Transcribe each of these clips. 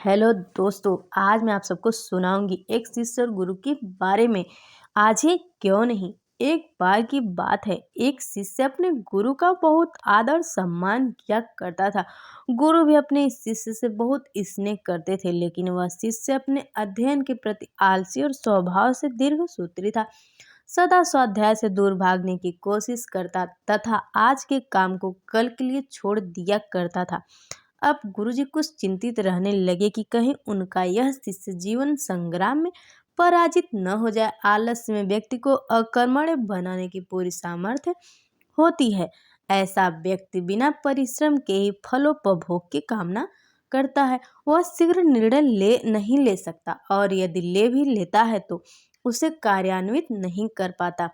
Hello दोस्तों, आज मैं आप सबको सुनाऊंगी एक शिष्य और गुरु के बारे में। आज ही क्यों नहीं, एक बार की बात है। एक शिष्य अपने गुरु का बहुत आदर सम्मान किया करता था। गुरु भी अपने इस शिष्य से बहुत स्नेह करते थे, लेकिन वह शिष्य अपने अध्ययन के प्रति आलसी और स्वभाव से दीर्घसूत्री था। सदा स्वाध्याय से दूर भागने की कोशिश करता तथा आज के काम को कल के लिए छोड़ दिया करता था। अब गुरुजी कुछ चिंतित रहने लगे कि कहीं उनका यह शिष्य जीवन संग्राम में पराजित न हो जाए। आलस्य में व्यक्ति को अकर्मण्य बनाने की पूरी सामर्थ्य होती है। ऐसा व्यक्ति बिना परिश्रम के ही फलोपभोग की कामना करता है। वह शीघ्र निर्णय नहीं ले सकता, और यदि ले भी लेता है तो उसे कार्यान्वित नहीं कर पाता।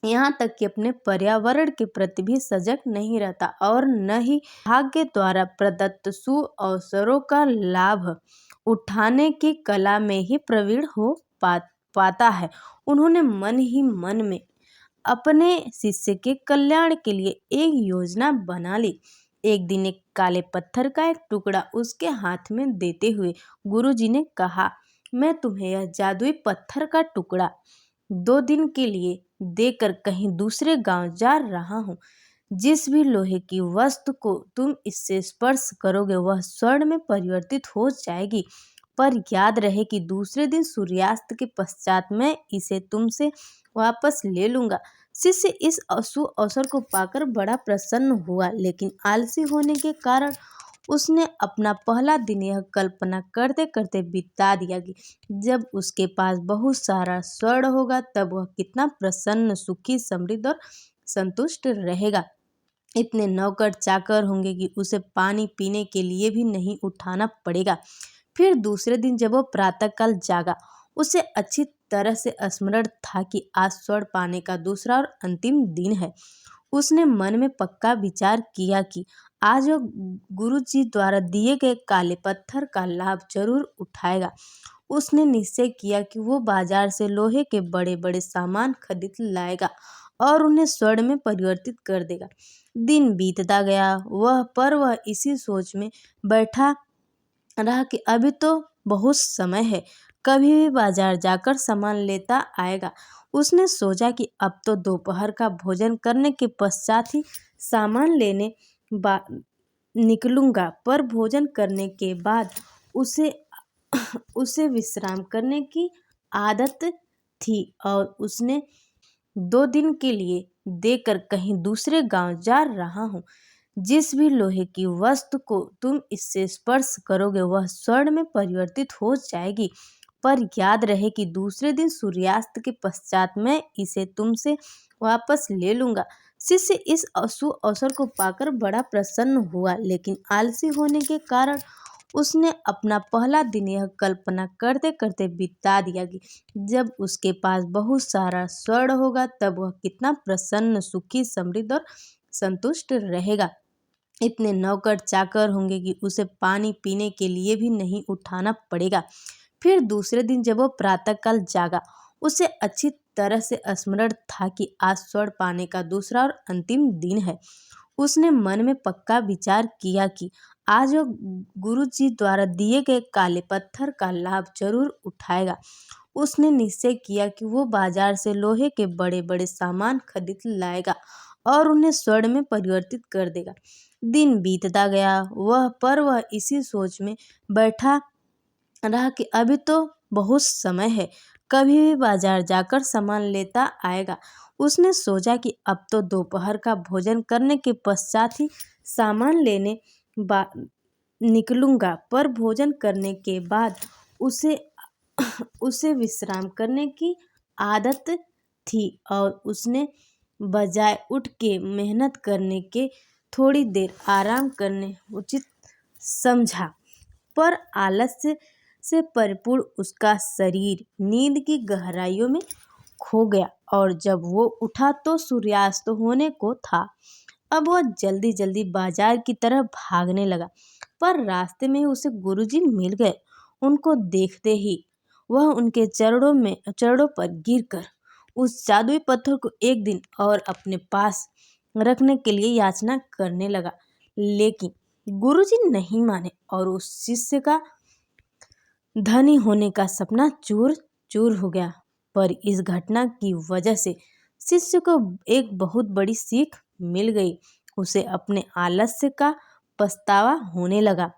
यहाँ तक कि अपने पर्यावरण के प्रति भी सजग नहीं रहता, और न ही भाग्य द्वारा प्रदत्त अवसरों का लाभ उठाने की कला में ही प्रवीण हो पाता है। उन्होंने मन ही मन में अपने शिष्य के कल्याण के लिए एक योजना बना ली। एक दिन एक काले पत्थर का एक टुकड़ा उसके हाथ में देते हुए गुरुजी ने कहा, मैं तुम्हें यह जादुई पत्थर का टुकड़ा 2 दिन के लिए देकर कहीं दूसरे गांव जा रहा हूँ। जिस भी लोहे की वस्तु को तुम इससे स्पर्श करोगे वह स्वर्ण में परिवर्तित हो जाएगी। पर याद रहे कि दूसरे दिन सूर्यास्त के पश्चात मैं इसे तुमसे वापस ले लूंगा। शिष्य इस अवसर को पाकर बड़ा प्रसन्न हुआ, लेकिन आलसी होने के कारण उसने अपना पहला दिन यह कल्पना करते करते बिता दिया कि जब उसके पास बहुत सारा स्वर्ण होगा तब वह कितना प्रसन्न, सुखी, समृद्ध और संतुष्ट रहेगा। इतने नौकर चाकर होंगे कि उसे पानी पीने के लिए भी नहीं उठाना पड़ेगा। फिर दूसरे दिन जब वो प्रातःकाल जागा, उसे अच्छी तरह से स्मरण था कि आज स्वर्ण पाने का दूसरा और अंतिम दिन है। उसने मन में पक्का विचार किया कि आज वो गुरु जी द्वारा दिए गए काले पत्थर का लाभ जरूर उठाएगा। उसने निश्चय किया कि वो बाजार से लोहे के बड़े बड़े सामान खरीद लाएगा और उन्हें स्वर्ण में परिवर्तित कर देगा। दिन बीतता गया, वह इसी सोच में बैठा रहा कि अभी तो बहुत समय है, कभी भी बाजार जाकर सामान लेता आएगा। उसने सोचा कि अब तो दोपहर का भोजन करने के पश्चात ही सामान लेने निकलूंगा। पर भोजन करने के बाद उसे उसे विश्राम करने की आदत थी, और उसने 2 दिन के लिए देकर कहीं दूसरे गांव जा रहा हूँ। जिस भी लोहे की वस्तु को तुम इससे स्पर्श करोगे वह स्वर्ण में परिवर्तित हो जाएगी। पर याद रहे कि दूसरे दिन सूर्यास्त के पश्चात मैं इसे तुमसे वापस ले लूंगा। शिष्य इस अवसर को पाकर बड़ा प्रसन्न हुआ, लेकिन आलसी होने के कारण उसने अपना पहला दिन यह कल्पना करते करते बिता दिया कि जब उसके पास बहुत सारा स्वर्ण होगा तब वह कितना प्रसन्न, सुखी, समृद्ध और संतुष्ट रहेगा। इतने नौकर चाकर होंगे कि उसे पानी पीने के लिए भी नहीं उठाना पड़ेगा। फिर दूसरे दिन जब वो प्रातःकाल जागा, उसे अच्छी तरह से स्मरण था कि आज स्वर्ण पाने का दूसरा और अंतिम दिन है। उसने मन में पक्का विचार किया कि आज वो गुरु जी द्वारा दिए गए काले पत्थर का लाभ जरूर उठाएगा। उसने निश्चय किया कि वो बाजार से लोहे के बड़े बड़े सामान खरीद लाएगा और उन्हें स्वर्ण में परिवर्तित कर देगा। दिन बीतता गया, वह इसी सोच में बैठा रहा कि अभी तो बहुत समय है, कभी भी बाजार जाकर सामान लेता आएगा। उसने सोचा कि अब तो दोपहर का भोजन करने के पश्चात ही सामान लेने निकलूंगा। पर भोजन करने के बाद उसे उसे विश्राम करने की आदत थी, और उसने बजाय उठ के मेहनत करने के थोड़ी देर आराम करने उचित समझा। पर आलस्य से परिपूर्ण उसका शरीर नींद की गहराइयों में खो गया, और जब वो उठा तो सूर्यास्त होने को था। अब वह जल्दी जल्दी बाजार की तरफ भागने लगा, पर रास्ते में ही उसे गुरुजी मिल गए। उनको देखते ही वह उनके चरणों पर गिरकर उस जादुई पत्थर को एक दिन और अपने पास रखने के लिए याचना करने लगा। लेकिन गुरुजी नहीं माने और उस शिष्य का धनी होने का सपना चूर चूर हो गया। पर इस घटना की वजह से शिष्य को एक बहुत बड़ी सीख मिल गई। उसे अपने आलस्य का पछतावा होने लगा।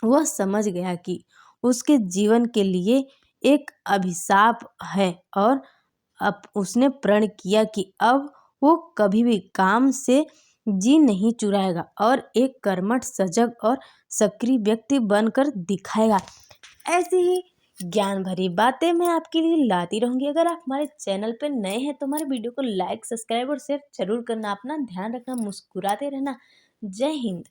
वह समझ गया कि उसके जीवन के लिए एक अभिशाप है और अब उसने प्रण किया कि अब वो कभी भी काम से जी नहीं चुराएगा और एक कर्मठ, सजग और सक्रिय व्यक्ति बनकर दिखाएगा। ऐसी ही ज्ञान भरी बातें मैं आपके लिए लाती रहूंगी। अगर आप हमारे चैनल पर नए हैं तो हमारे वीडियो को लाइक, सब्सक्राइब और शेयर जरूर करना। अपना ध्यान रखना, मुस्कुराते रहना। जय हिंद।